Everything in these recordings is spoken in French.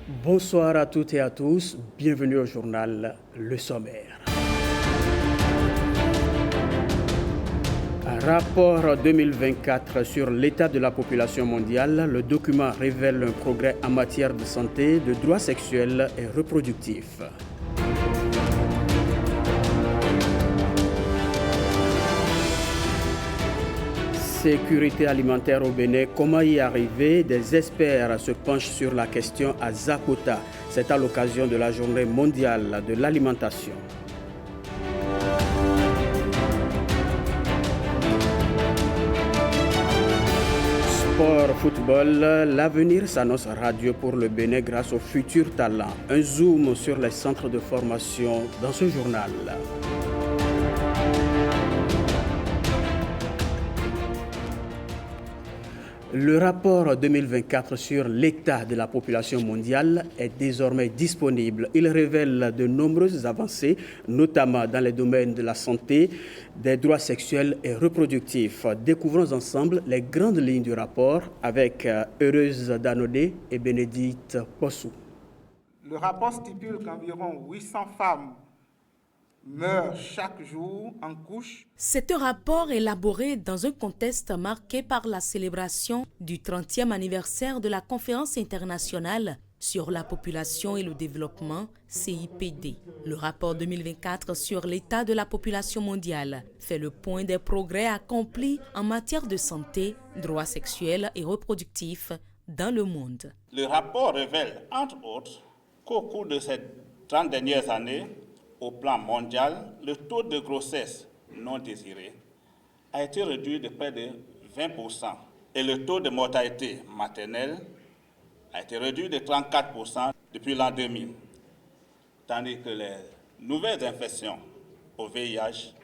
Bonsoir à toutes et à tous, bienvenue au journal Le Sommaire. Un rapport 2024 sur l'état de la population mondiale, le document révèle un progrès en matière de santé, de droits sexuels et reproductifs. Sécurité alimentaire au Bénin, comment y arriver? Des experts se penchent sur la question à Zakota. C'est à l'occasion de la journée mondiale de l'alimentation. Sport, football, l'avenir s'annonce radieux pour le Bénin grâce aux futurs talents. Un zoom sur les centres de formation dans ce journal. Le rapport 2024 sur l'état de la population mondiale est désormais disponible. Il révèle de nombreuses avancées, notamment dans les domaines de la santé, des droits sexuels et reproductifs. Découvrons ensemble les grandes lignes du rapport avec Heureuse Danodé et Bénédicte Possou. Le rapport stipule qu'environ 800 femmes meurent chaque jour en couche. C'est un rapport élaboré dans un contexte marqué par la célébration du 30e anniversaire de la Conférence internationale sur la population et le développement, CIPD. Le rapport 2024 sur l'état de la population mondiale fait le point des progrès accomplis en matière de santé, droits sexuels et reproductifs dans le monde. Le rapport révèle, entre autres, qu'au cours de ces 30 dernières années, au plan mondial, le taux de grossesse non désirée a été réduit de près de 20% et le taux de mortalité maternelle a été réduit de 34% depuis l'an 2000, tandis que les nouvelles infections au VIH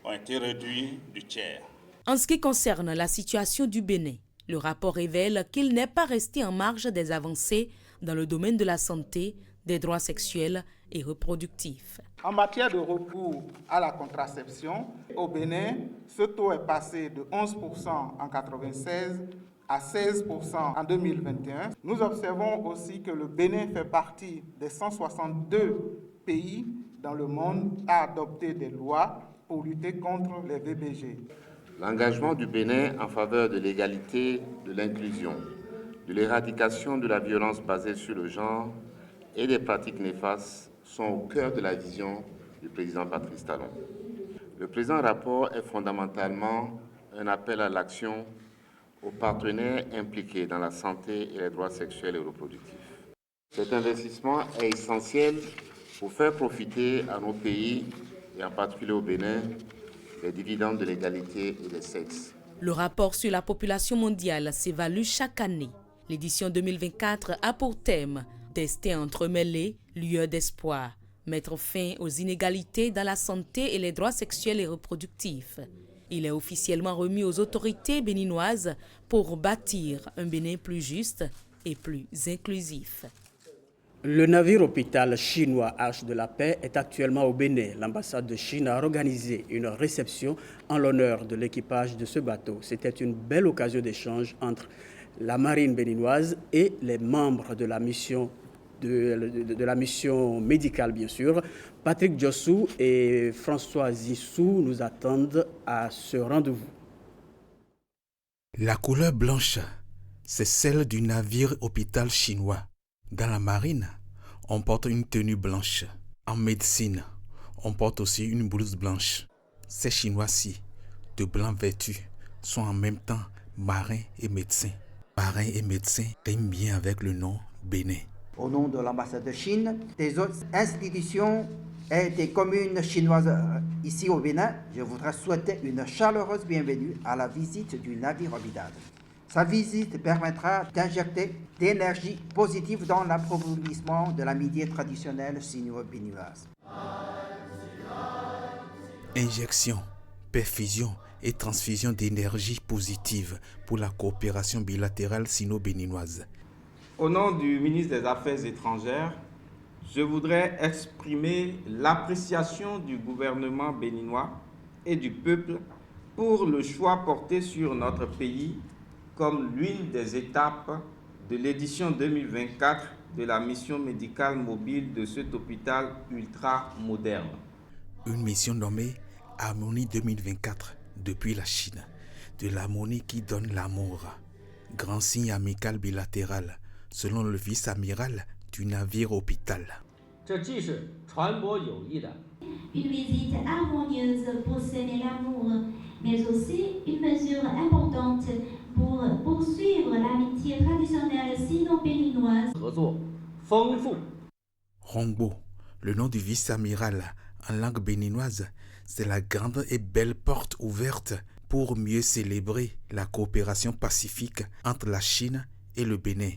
ont été réduites du tiers. En ce qui concerne la situation du Bénin, le rapport révèle qu'il n'est pas resté en marge des avancées dans le domaine de la santé, des droits sexuels et reproductifs. En matière de recours à la contraception, au Bénin, ce taux est passé de 11% en 1996 à 16% en 2021. Nous observons aussi que le Bénin fait partie des 162 pays dans le monde à adopter des lois pour lutter contre les VBG. L'engagement du Bénin en faveur de l'égalité, de l'inclusion, de l'éradication de la violence basée sur le genre et des pratiques néfastes sont au cœur de la vision du président Patrice Talon. Le présent rapport est fondamentalement un appel à l'action aux partenaires impliqués dans la santé et les droits sexuels et reproductifs. Cet investissement est essentiel pour faire profiter à nos pays, et en particulier au Bénin, les dividendes de l'égalité et des sexes. Le rapport sur la population mondiale s'évalue chaque année. L'édition 2024 a pour thème « Destin entremêlés, lieu d'espoir ». Mettre fin aux inégalités dans la santé et les droits sexuels et reproductifs. Il est officiellement remis aux autorités béninoises pour bâtir un Bénin plus juste et plus inclusif. Le navire hôpital chinois Arche de la Paix est actuellement au Bénin. L'ambassade de Chine a organisé une réception en l'honneur de l'équipage de ce bateau. C'était une belle occasion d'échange entre la marine béninoise et les membres de la mission de la mission médicale, bien sûr. Patrick Diossou et François Zissou nous attendent à ce rendez-vous. La couleur blanche, c'est celle du navire hôpital chinois. Dans la marine, on porte une tenue blanche. En médecine, on porte aussi une blouse blanche. Ces Chinois-ci, de blanc vêtus, sont en même temps marins et médecins. Marins et médecins riment bien avec le nom Bénin. Au nom de l'ambassade de Chine, des autres institutions et des communes chinoises ici au Bénin, je voudrais souhaiter une chaleureuse bienvenue à la visite du navire hôpital. Sa visite permettra d'injecter d'énergie positive dans l'approfondissement de l'amitié traditionnelle sino-béninoise. Injection, perfusion et transfusion d'énergie positive pour la coopération bilatérale sino-béninoise. Au nom du ministre des Affaires étrangères, je voudrais exprimer l'appréciation du gouvernement béninois et du peuple pour le choix porté sur notre pays comme l'une des étapes de l'édition 2024 de la mission médicale mobile de cet hôpital ultra moderne. Une mission nommée Harmonie 2024 depuis la Chine. De l'harmonie qui donne l'amour. Grand signe amical bilatéral, selon le vice-amiral du navire hôpital. Une visite harmonieuse pour s'aimer l'amour, mais aussi une mesure importante pour poursuivre l'amitié traditionnelle sino-béninoise. Rongbo, le nom du vice-amiral en langue béninoise, c'est la grande et belle porte ouverte pour mieux célébrer la coopération pacifique entre la Chine et le Bénin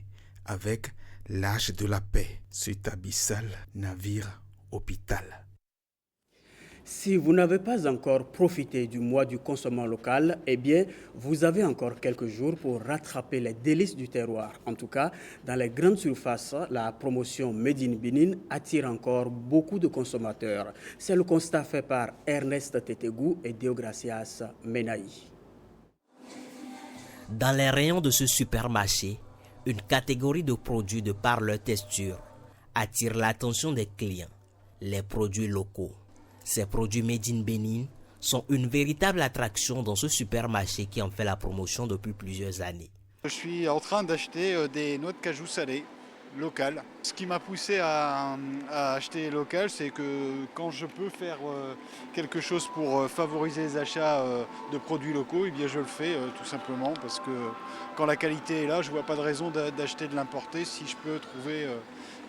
avec l'Arche de la Paix, cet abyssal navire hôpital. Si vous n'avez pas encore profité du mois du consommant local, eh bien, vous avez encore quelques jours pour rattraper les délices du terroir. En tout cas, dans les grandes surfaces, la promotion Made in Benin attire encore beaucoup de consommateurs. C'est le constat fait par Ernest Tetegou et Deogracias Menaï. Dans les rayons de ce supermarché, une catégorie de produits de par leur texture attire l'attention des clients, les produits locaux. Ces produits Made in Benin sont une véritable attraction dans ce supermarché qui en fait la promotion depuis plusieurs années. Je suis en train d'acheter des noix de cajou salées locales. Ce qui m'a poussé à acheter local, c'est que quand je peux faire quelque chose pour favoriser les achats de produits locaux, eh bien je le fais tout simplement parce que quand la qualité est là, je ne vois pas de raison d'acheter de l'importer si je peux trouver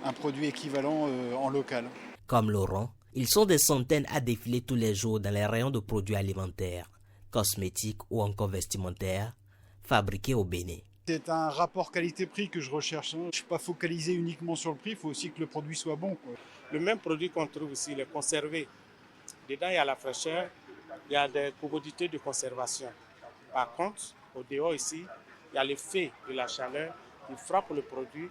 un produit équivalent en local. Comme Laurent, ils sont des centaines à défiler tous les jours dans les rayons de produits alimentaires, cosmétiques ou encore vestimentaires, fabriqués au Bénin. C'est un rapport qualité-prix que je recherche. Je ne suis pas focalisé uniquement sur le prix, il faut aussi que le produit soit bon. Le même produit qu'on trouve ici, il est conservé. Dedans, il y a la fraîcheur, il y a des commodités de conservation. Par contre, au dehors ici, il y a l'effet de la chaleur qui frappe le produit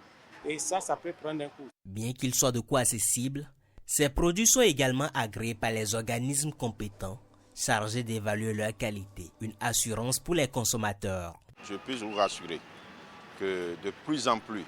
et ça peut prendre un coup. Bien qu'ils soient de coût accessible, ces produits sont également agréés par les organismes compétents chargés d'évaluer leur qualité, une assurance pour les consommateurs. Je peux vous rassurer que de plus en plus,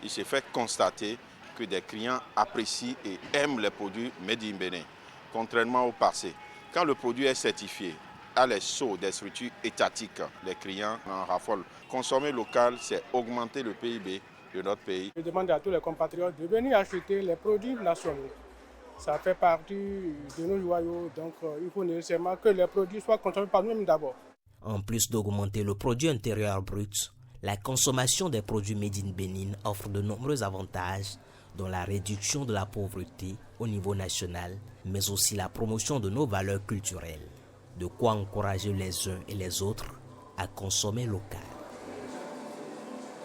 il s'est fait constater que des clients apprécient et aiment les produits Made in Benin, contrairement au passé. Quand le produit est certifié, à les sceaux des structures étatiques, les clients en raffolent. Consommer local, c'est augmenter le PIB de notre pays. Je demande à tous les compatriotes de venir acheter les produits nationaux. Ça fait partie de nos joyaux, donc il faut nécessairement que les produits soient consommés par nous-mêmes d'abord. En plus d'augmenter le produit intérieur brut, la consommation des produits Made in Benin offre de nombreux avantages, dont la réduction de la pauvreté au niveau national, mais aussi la promotion de nos valeurs culturelles. De quoi encourager les uns et les autres à consommer local.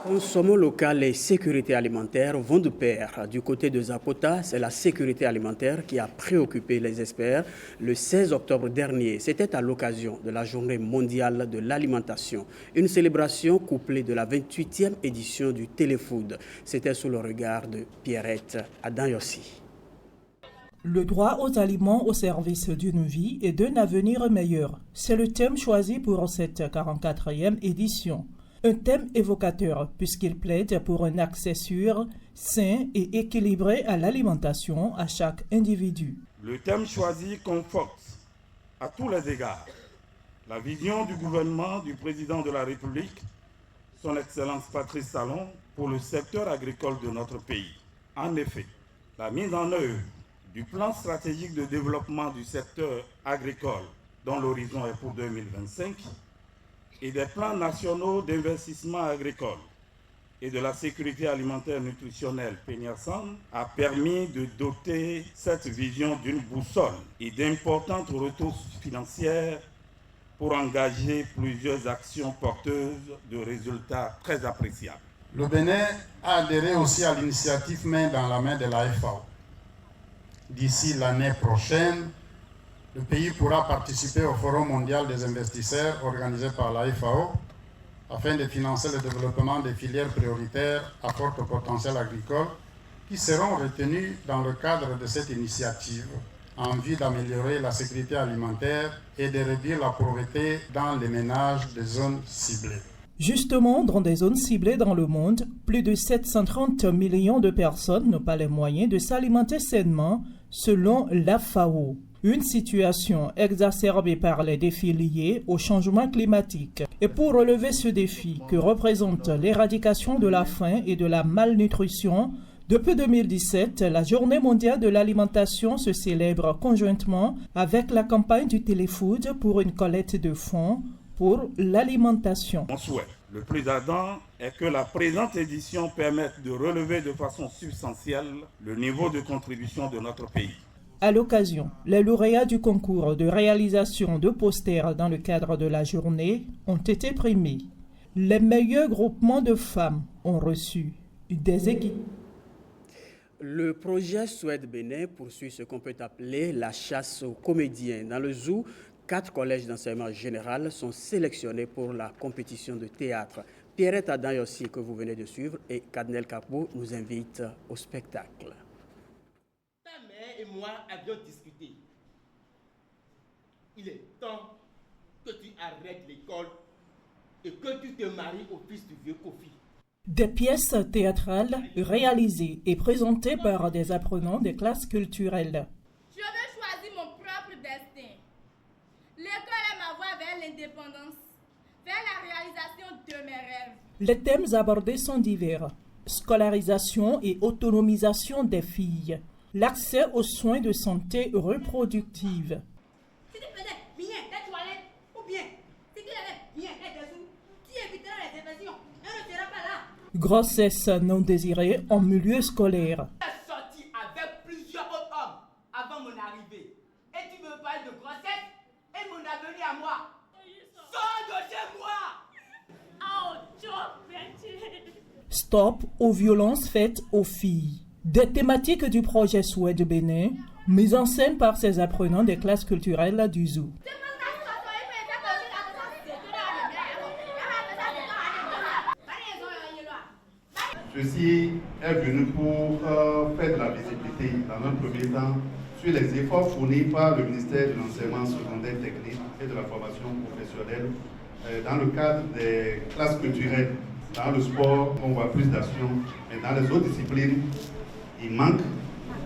Consommons local et sécurité alimentaire vont de pair. Du côté de Zapota, c'est la sécurité alimentaire qui a préoccupé les experts le 16 octobre dernier. C'était à l'occasion de la Journée mondiale de l'alimentation. Une célébration couplée de la 28e édition du Téléfood. C'était sous le regard de Pierrette Adanyossi. Le droit aux aliments au service d'une vie et d'un avenir meilleur. C'est le thème choisi pour cette 44e édition. Un thème évocateur puisqu'il plaide pour un accès sûr, sain et équilibré à l'alimentation à chaque individu. Le thème choisi conforte à tous les égards la vision du gouvernement du président de la République, son Excellence Patrice Talon, pour le secteur agricole de notre pays. En effet, la mise en œuvre du plan stratégique de développement du secteur agricole, dont l'horizon est pour 2025, et des plans nationaux d'investissement agricole et de la sécurité alimentaire nutritionnelle PENIASAN a permis de doter cette vision d'une boussole et d'importantes ressources financières pour engager plusieurs actions porteuses de résultats très appréciables. Le Bénin a adhéré aussi à l'initiative Main dans la main de la FAO. D'ici l'année prochaine, le pays pourra participer au Forum mondial des investisseurs organisé par la FAO afin de financer le développement des filières prioritaires à fort potentiel agricole qui seront retenues dans le cadre de cette initiative en vue d'améliorer la sécurité alimentaire et de réduire la pauvreté dans les ménages des zones ciblées. Justement, dans des zones ciblées dans le monde, plus de 730 millions de personnes n'ont pas les moyens de s'alimenter sainement, selon la FAO. Une situation exacerbée par les défis liés au changement climatique. Et pour relever ce défi que représente l'éradication de la faim et de la malnutrition, depuis 2017, la Journée mondiale de l'alimentation se célèbre conjointement avec la campagne du Téléfood pour une collecte de fonds pour l'alimentation. Mon souhait, le plus ardent, est que la présente édition permette de relever de façon substantielle le niveau de contribution de notre pays. À l'occasion, les lauréats du concours de réalisation de posters dans le cadre de la journée ont été primés. Les meilleurs groupements de femmes ont reçu des équipes. Le projet Souhaite Bénin poursuit ce qu'on peut appeler la chasse aux comédiens. Dans le zoo, 4 collèges d'enseignement général sont sélectionnés pour la compétition de théâtre. Pierrette Adayossi, que vous venez de suivre, et Kadnel Kapo nous invitent au spectacle. Ta mère et moi avions discuté. Il est temps que tu arrêtes l'école et que tu te maries au fils du vieux Kofi. Des pièces théâtrales réalisées et présentées par des apprenants des classes culturelles. Je veux choisir mon propre destin. L'école est ma voie vers l'indépendance, vers la réalisation de mes rêves. Les thèmes abordés sont divers. Scolarisation et autonomisation des filles. L'accès aux soins de santé reproductive. Si tu faisais bien tes toilettes, ou bien si tu avais bien tes dessous, tu éviterais les infections. Elle ne sera pas là. Grossesse non désirée en milieu scolaire. Tu es sorti avec plusieurs autres hommes avant mon arrivée. Et tu veux parler de grossesse et mon avenir à moi. Sors de chez moi. Stop aux violences faites aux filles. Des thématiques du projet Souhaite Bénin, mises en scène par ces apprenants des classes culturelles du zoo. Ceci est venu pour faire de la visibilité dans un premier temps sur les efforts fournis par le ministère de l'enseignement secondaire technique et de la formation professionnelle dans le cadre des classes culturelles. Dans le sport, on voit plus d'action, mais dans les autres disciplines, il manque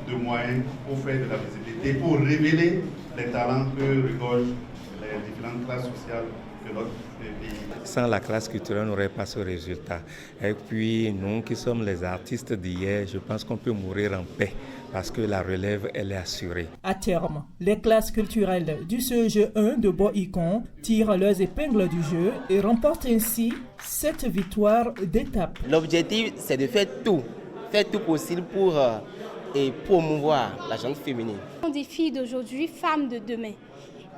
de moyens pour faire de la visibilité, pour révéler les talents que regorgent les différentes classes sociales de notre pays. Sans la classe culturelle, on n'aurait pas ce résultat. Et puis, nous qui sommes les artistes d'hier, je pense qu'on peut mourir en paix parce que la relève, elle est assurée. À terme, les classes culturelles du CEG 1 de Boikon tirent leurs épingles du jeu et remportent ainsi cette victoire d'étape. L'objectif, c'est de faire tout possible pour promouvoir la gente féminine. Ce sont des filles d'aujourd'hui, femmes de demain.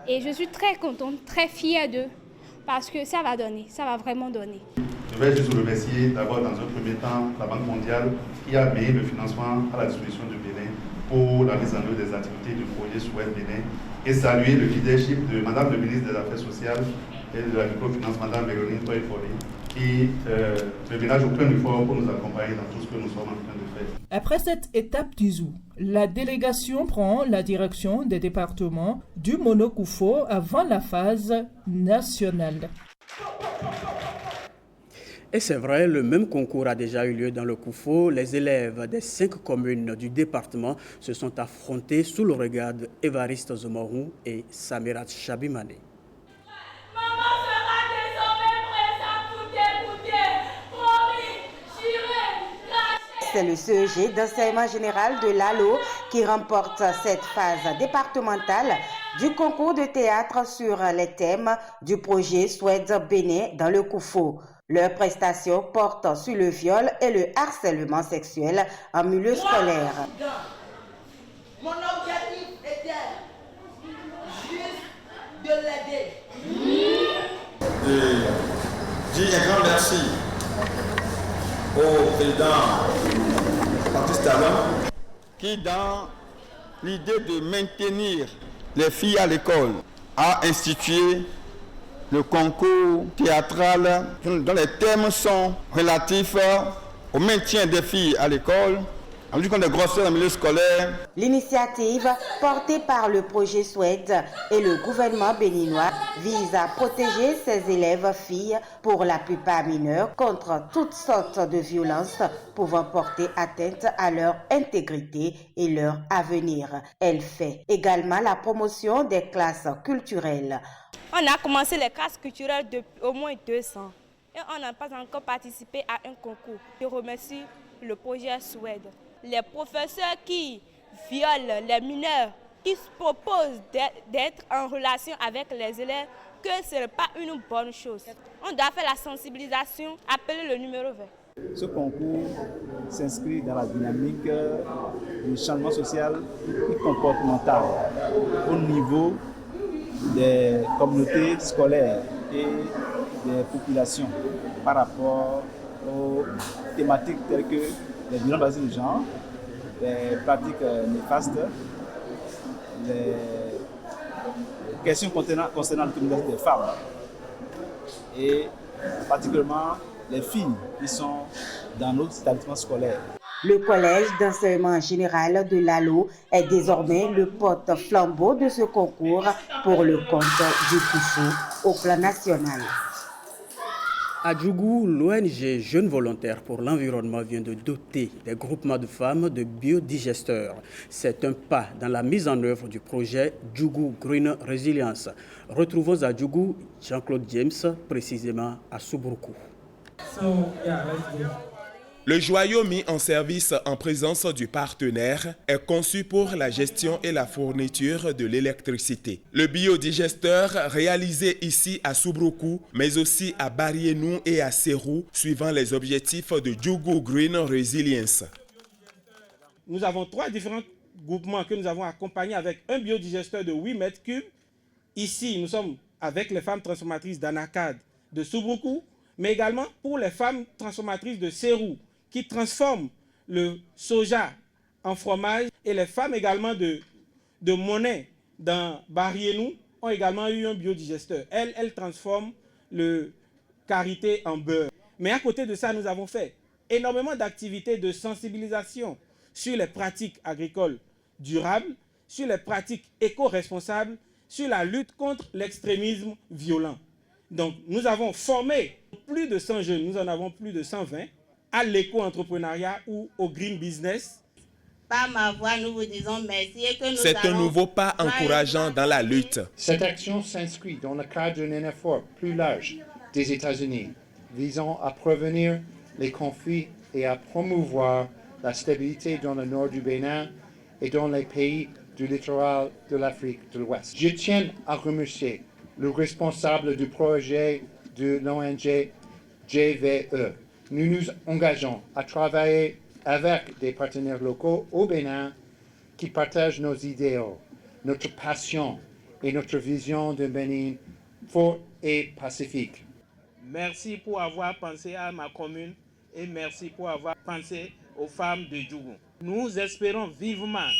Et je suis très contente, très fière d'eux, parce que ça va donner, ça va vraiment donner. Je vais juste remercier d'abord dans un premier temps la Banque mondiale qui a mis le financement à la disposition du Bénin pour la mise en œuvre des activités du projet Souhaite Bénin et saluer le leadership de Madame le ministre des Affaires sociales et de la microfinance, Madame Véronique Toye-Folly, qui ne ménage aucun effort pour nous accompagner dans tout ce que nous sommes en train de faire. Après cette étape du zoo, la délégation prend la direction des départements du Monokoufo avant la phase nationale. Et c'est vrai, le même concours a déjà eu lieu dans le Koufo. Les élèves des 5 communes du département se sont affrontés sous le regard d'Évariste Zomorou et Samirat Chabimane. C'est le CEG d'enseignement général de l'ALO qui remporte cette phase départementale du concours de théâtre sur les thèmes du projet Souhaite Bénin dans le Koufo. Leurs prestations portent sur le viol et le harcèlement sexuel en milieu scolaire. Mon objectif était juste de l'aider. Je dis un grand merci au président Baptiste Talon qui, dans l'idée de maintenir les filles à l'école, a institué le concours théâtral dont les thèmes sont relatifs au maintien des filles à l'école, En lutte contre les grossesses en milieu scolaire. L'initiative, portée par le projet SWED et le gouvernement béninois, vise à protéger ces élèves filles, pour la plupart mineurs, contre toutes sortes de violences pouvant porter atteinte à leur intégrité et leur avenir. Elle fait également la promotion des classes culturelles. On a commencé les classes culturelles depuis au moins 200 et on n'a pas encore participé à un concours. Je remercie le projet SWED. Les professeurs qui violent les mineurs, qui se proposent d'être en relation avec les élèves, que ce n'est pas une bonne chose. On doit faire la sensibilisation, appeler le numéro 20. Ce concours s'inscrit dans la dynamique du changement social et comportemental au niveau des communautés scolaires et des populations par rapport aux thématiques telles que les violences basées de genre, les pratiques néfastes, les questions concernant le communauté des femmes et particulièrement les filles qui sont dans nos établissements scolaires. Le collège d'enseignement général de Lalo est désormais le porte-flambeau de ce concours pour le compte du Poussou au plan national. À Djougou, l'ONG Jeunes Volontaires pour l'Environnement vient de doter des groupements de femmes de biodigesteurs. C'est un pas dans la mise en œuvre du projet Djougou Green Resilience. Retrouvons à Djougou Jean-Claude James, précisément à Soubroukou. Le joyau mis en service en présence du partenaire est conçu pour la gestion et la fourniture de l'électricité. Le biodigesteur réalisé ici à Soubroukou, mais aussi à Barienou et à Serrou, suivant les objectifs de Djougou Green Resilience. Nous avons 3 différents groupements que nous avons accompagnés avec un biodigesteur de 8 mètres cubes. Ici, nous sommes avec les femmes transformatrices d'Anakad de Soubroukou, mais également pour les femmes transformatrices de Serrou, qui transforment le soja en fromage, et les femmes également de Monet dans Barienou ont également eu un biodigesteur. Elles transforment le karité en beurre. Mais à côté de ça, nous avons fait énormément d'activités de sensibilisation sur les pratiques agricoles durables, sur les pratiques éco-responsables, sur la lutte contre l'extrémisme violent. Donc nous avons formé plus de 100 jeunes, nous en avons plus de 120, à l'éco-entrepreneuriat ou au green business. Par ma voix, nous vous disons merci et que nous C'est un nouveau pas encourageant dans la lutte. Cette action s'inscrit dans le cadre d'un effort plus large des États-Unis visant à prévenir les conflits et à promouvoir la stabilité dans le nord du Bénin et dans les pays du littoral de l'Afrique de l'Ouest. Je tiens à remercier le responsable du projet de l'ONG JVE. Nous nous engageons à travailler avec des partenaires locaux au Bénin qui partagent nos idéaux, notre passion et notre vision d'un Bénin fort et pacifique. Merci pour avoir pensé à ma commune et merci pour avoir pensé aux femmes de Djougou. Nous espérons vivement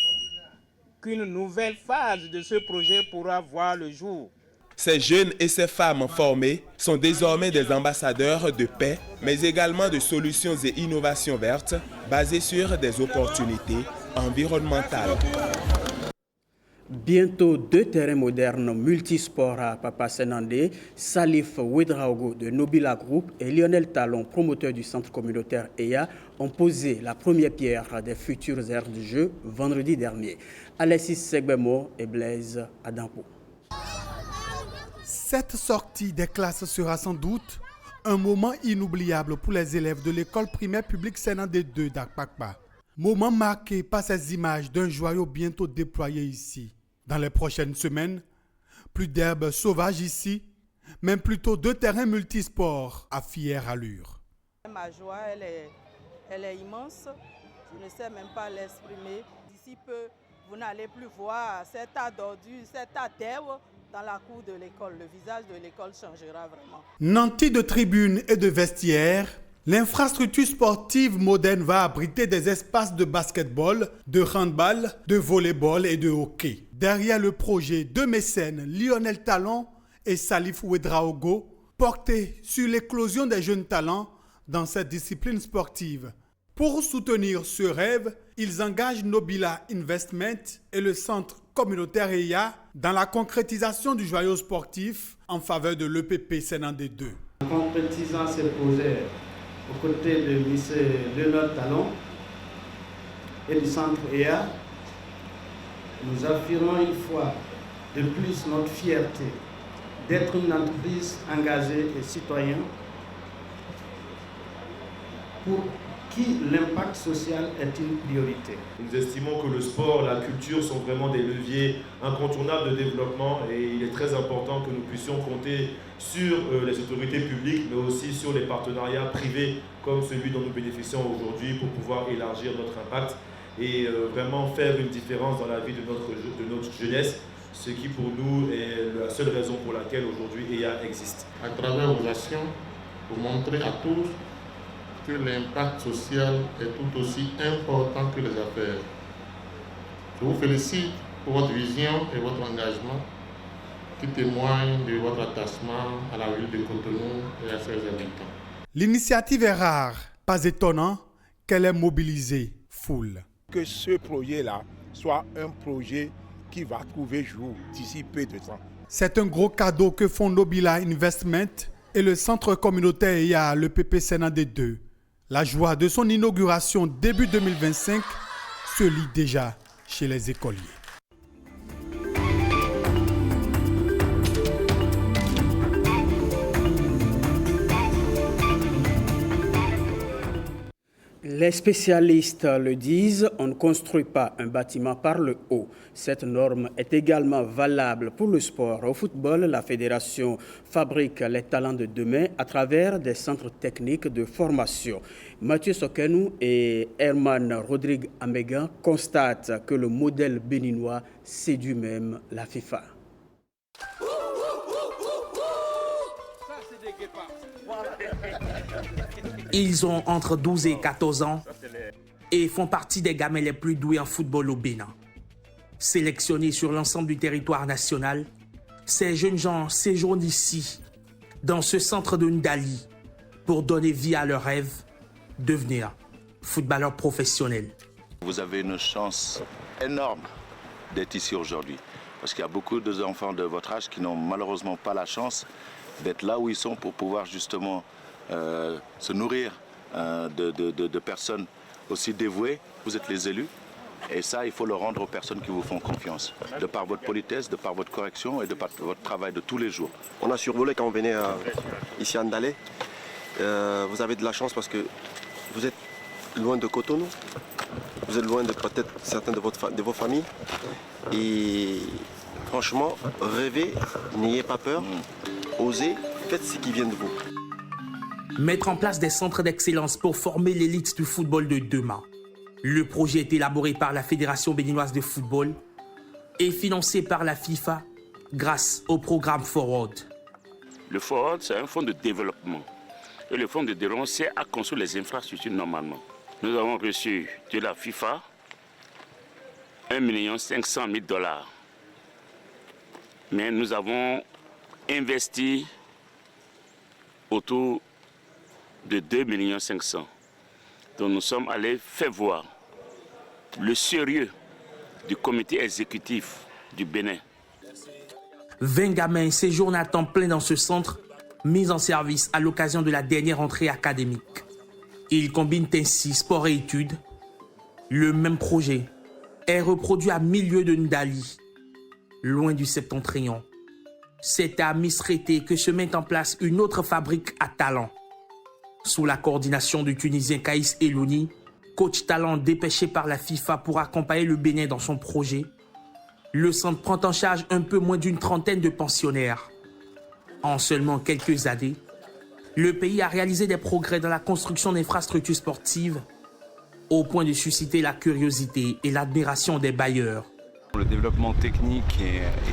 qu'une nouvelle phase de ce projet pourra voir le jour. Ces jeunes et ces femmes formées sont désormais des ambassadeurs de paix, mais également de solutions et innovations vertes basées sur des opportunités environnementales. Bientôt 2 terrains modernes multisports à Papa Senandé, Salif Ouedraogo de Nobila Group et Lionel Talon, promoteur du centre communautaire EA, ont posé la première pierre des futures aires de jeu vendredi dernier. Alexis Segbemo et Blaise Adampo. Cette sortie des classes sera sans doute un moment inoubliable pour les élèves de l'école primaire publique Senandé 2 d'Akpakpa. Moment marqué par ces images d'un joyau bientôt déployé ici. Dans les prochaines semaines, plus d'herbes sauvages ici, mais plutôt 2 terrains multisports à fière allure. Ma joie, elle est immense. Je ne sais même pas l'exprimer. D'ici peu, vous n'allez plus voir cet tas d'ordures, cet tas d'herbes dans la cour de l'école. Le visage de l'école changera vraiment. Nanti de tribunes et de vestiaires, l'infrastructure sportive moderne va abriter des espaces de basketball, de handball, de volleyball et de hockey. Derrière le projet de mécènes Lionel Talon et Salif Ouedraogo, porté sur l'éclosion des jeunes talents dans cette discipline sportive. Pour soutenir ce rêve, ils engagent Nobila Investment et le centre communautaire EIA dans la concrétisation du joyau sportif en faveur de l'EPP Sénandé 2. En concrétisant ce projet aux côtés du lycée Léonard Talon et du centre EIA, nous affirmons une fois de plus notre fierté d'être une entreprise engagée et citoyenne pour qui l'impact social est une priorité. Nous estimons que le sport, la culture sont vraiment des leviers incontournables de développement et il est très important que nous puissions compter sur les autorités publiques mais aussi sur les partenariats privés comme celui dont nous bénéficions aujourd'hui pour pouvoir élargir notre impact et vraiment faire une différence dans la vie de notre jeunesse, ce qui pour nous est la seule raison pour laquelle aujourd'hui EIA existe. À travers vos actions, pour montrer à tous que l'impact social est tout aussi important que les affaires. Je vous félicite pour votre vision et votre engagement qui témoignent de votre attachement à la ville de Cotonou et à ses habitants. L'initiative est rare, pas étonnant qu'elle ait mobilisé foule. Que ce projet-là soit un projet qui va trouver jour d'ici peu de temps. C'est un gros cadeau que font Nobila Investment et le centre communautaire EIA, le PP Sénandé 2. La joie de son inauguration début 2025 se lit déjà chez les écoliers. Les spécialistes le disent, on ne construit pas un bâtiment par le haut. Cette norme est également valable pour le sport. Au football, la fédération fabrique les talents de demain à travers des centres techniques de formation. Mathieu Sokenou et Herman Rodrigue Amega constatent que le modèle béninois séduit même la FIFA. Ils ont entre 12 et 14 ans et font partie des gamins les plus doués en football au Bénin. Sélectionnés sur l'ensemble du territoire national, ces jeunes gens séjournent ici, dans ce centre de Ndali, pour donner vie à leur rêve, devenir footballeurs professionnels. Vous avez une chance énorme d'être ici aujourd'hui, parce qu'il y a beaucoup d'enfants de votre âge qui n'ont malheureusement pas la chance d'être là où ils sont pour pouvoir justement se nourrir de personnes aussi dévouées. Vous êtes les élus et ça, il faut le rendre aux personnes qui vous font confiance, de par votre politesse, de par votre correction et de par votre travail de tous les jours. On a survolé quand on venait ici à Ndalé. Vous avez de la chance parce que vous êtes loin de Cotonou, vous êtes loin de peut-être certains de vos familles et franchement, rêvez, n'ayez pas peur, osez, faites ce qui vient de vous. Mettre en place des centres d'excellence pour former l'élite du football de demain. Le projet est élaboré par la Fédération béninoise de football et financé par la FIFA grâce au programme Forward. Le Forward, c'est un fonds de développement. Et le fonds de développement sert à construire les infrastructures normalement. Nous avons reçu de la FIFA 1 500 000 $. Mais nous avons investi autour de 2 500 000. Donc nous sommes allés faire voir le sérieux du comité exécutif du Bénin. 20 gamins séjournent à temps plein dans ce centre, mis en service à l'occasion de la dernière rentrée académique. Ils combinent ainsi sport et études. Le même projet est reproduit à milieu de Ndali, loin du septentrion. C'est à Misrété que se met en place une autre fabrique à talent. Sous la coordination du Tunisien Kaïs Elouni, coach talent dépêché par la FIFA pour accompagner le Bénin dans son projet, le centre prend en charge un peu moins d'une trentaine de pensionnaires. En seulement quelques années, le pays a réalisé des progrès dans la construction d'infrastructures sportives au point de susciter la curiosité et l'admiration des bailleurs. Le développement technique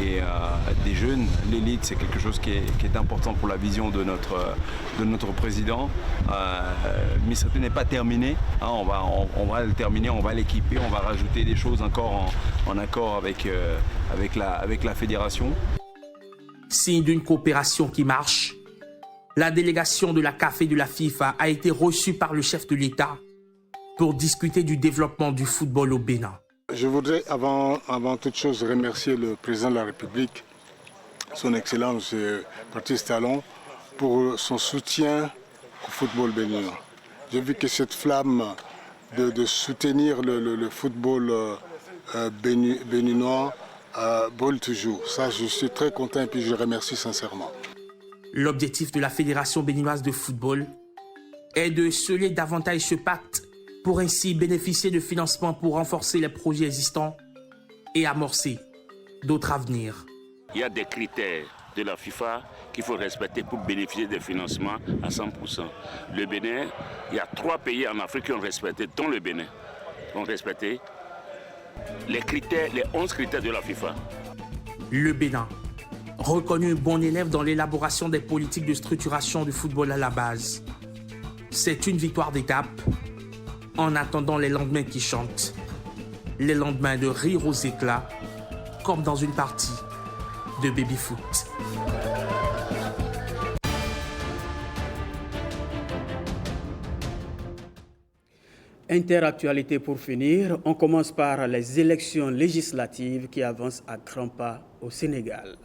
et des jeunes, l'élite, c'est quelque chose qui est important pour la vision de notre président. Misrété n'est pas terminé, hein, on va le terminer, on va l'équiper, on va rajouter des choses encore en accord avec la fédération. Signe d'une coopération qui marche, la délégation de la CAF et de la FIFA a été reçue par le chef de l'État pour discuter du développement du football au Bénin. Je voudrais avant toute chose remercier le président de la République, son Excellence Patrice Talon, pour son soutien au football béninois. J'ai vu que cette flamme de soutenir le football béninois brûle toujours. Ça, je suis très content et puis je remercie sincèrement. L'objectif de la Fédération béninoise de football est de sceller davantage ce pacte pour ainsi bénéficier de financements pour renforcer les projets existants et amorcer d'autres à venir. Il y a des critères de la FIFA qu'il faut respecter pour bénéficier des financements à 100%. Le Bénin, il y a 3 pays en Afrique qui ont respecté, dont le Bénin, ont respecté les 11 critères de la FIFA. Le Bénin, reconnu bon élève dans l'élaboration des politiques de structuration du football à la base. C'est une victoire d'étape en attendant les lendemains qui chantent. Les lendemains de rire aux éclats, comme dans une partie de baby-foot. Interactualité pour finir, on commence par les élections législatives qui avancent à grands pas au Sénégal.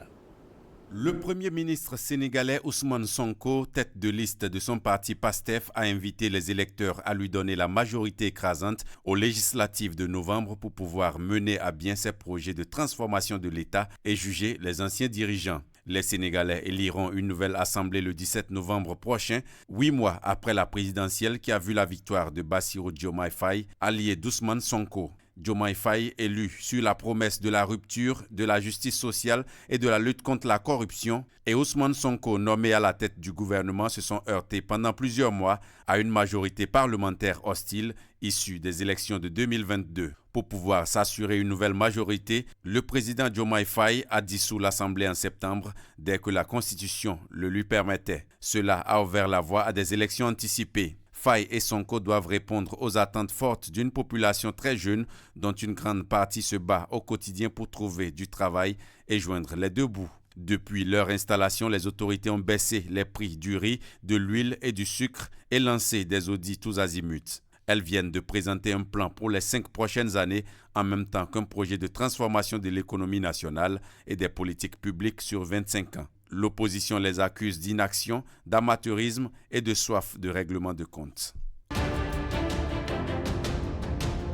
Le Premier ministre sénégalais Ousmane Sonko, tête de liste de son parti PASTEF, a invité les électeurs à lui donner la majorité écrasante aux législatives de novembre pour pouvoir mener à bien ses projets de transformation de l'État et juger les anciens dirigeants. Les Sénégalais éliront une nouvelle assemblée le 17 novembre prochain, 8 mois après la présidentielle qui a vu la victoire de Bassirou Diomaye Faye, allié d'Ousmane Sonko. Diomaye Faye, élu sur la promesse de la rupture, de la justice sociale et de la lutte contre la corruption, et Ousmane Sonko, nommé à la tête du gouvernement, se sont heurtés pendant plusieurs mois à une majorité parlementaire hostile issue des élections de 2022. Pour pouvoir s'assurer une nouvelle majorité, le président Diomaye Faye a dissous l'Assemblée en septembre dès que la Constitution le lui permettait. Cela a ouvert la voie à des élections anticipées. Faye et Sonko doivent répondre aux attentes fortes d'une population très jeune dont une grande partie se bat au quotidien pour trouver du travail et joindre les deux bouts. Depuis leur installation, les autorités ont baissé les prix du riz, de l'huile et du sucre et lancé des audits tous azimuts. Elles viennent de présenter un plan pour les 5 prochaines années en même temps qu'un projet de transformation de l'économie nationale et des politiques publiques sur 25 ans. L'opposition les accuse d'inaction, d'amateurisme et de soif de règlement de comptes.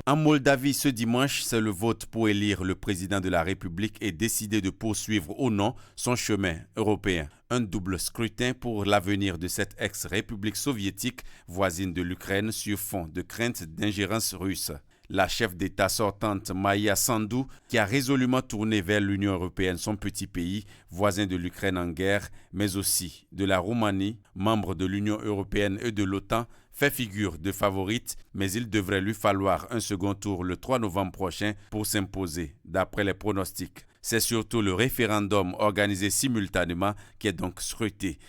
En Moldavie, ce dimanche, c'est le vote pour élire le président de la République et décider de poursuivre ou non son chemin européen. Un double scrutin pour l'avenir de cette ex-république soviétique voisine de l'Ukraine sur fond de crainte d'ingérence russe. La chef d'État sortante Maïa Sandu, qui a résolument tourné vers l'Union européenne, son petit pays, voisin de l'Ukraine en guerre, mais aussi de la Roumanie, membre de l'Union européenne et de l'OTAN, fait figure de favorite, mais il devrait lui falloir un second tour le 3 novembre prochain pour s'imposer, d'après les pronostics. C'est surtout le référendum organisé simultanément qui est donc scruté.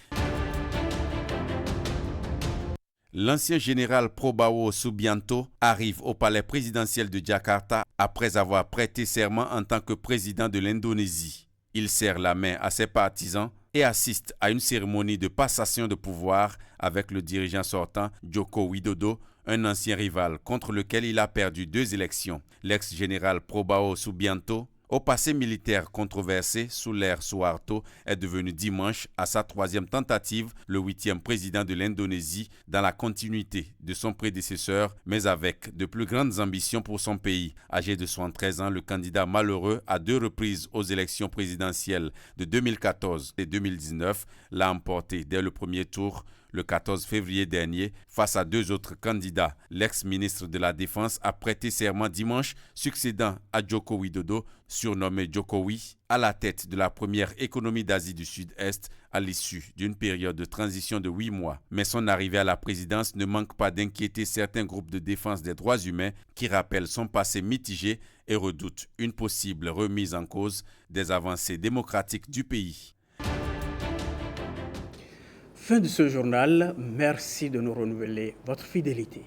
L'ancien général Prabowo Subianto arrive au palais présidentiel de Jakarta après avoir prêté serment en tant que président de l'Indonésie. Il serre la main à ses partisans et assiste à une cérémonie de passation de pouvoir avec le dirigeant sortant Joko Widodo, un ancien rival contre lequel il a perdu 2 élections. L'ex-général Prabowo Subianto, au passé militaire controversé sous l'ère Suharto, est devenu dimanche, à sa 3e tentative, le 8e président de l'Indonésie dans la continuité de son prédécesseur, mais avec de plus grandes ambitions pour son pays. Âgé de 73 ans, le candidat malheureux à 2 reprises aux élections présidentielles de 2014 et 2019 l'a emporté dès le premier tour, le 14 février dernier, face à 2 autres candidats. L'ex-ministre de la Défense a prêté serment dimanche, succédant à Joko Widodo, surnommé Jokowi, à la tête de la première économie d'Asie du Sud-Est à l'issue d'une période de transition de 8 mois. Mais son arrivée à la présidence ne manque pas d'inquiéter certains groupes de défense des droits humains qui rappellent son passé mitigé et redoutent une possible remise en cause des avancées démocratiques du pays. Fin de ce journal, merci de nous renouveler votre fidélité.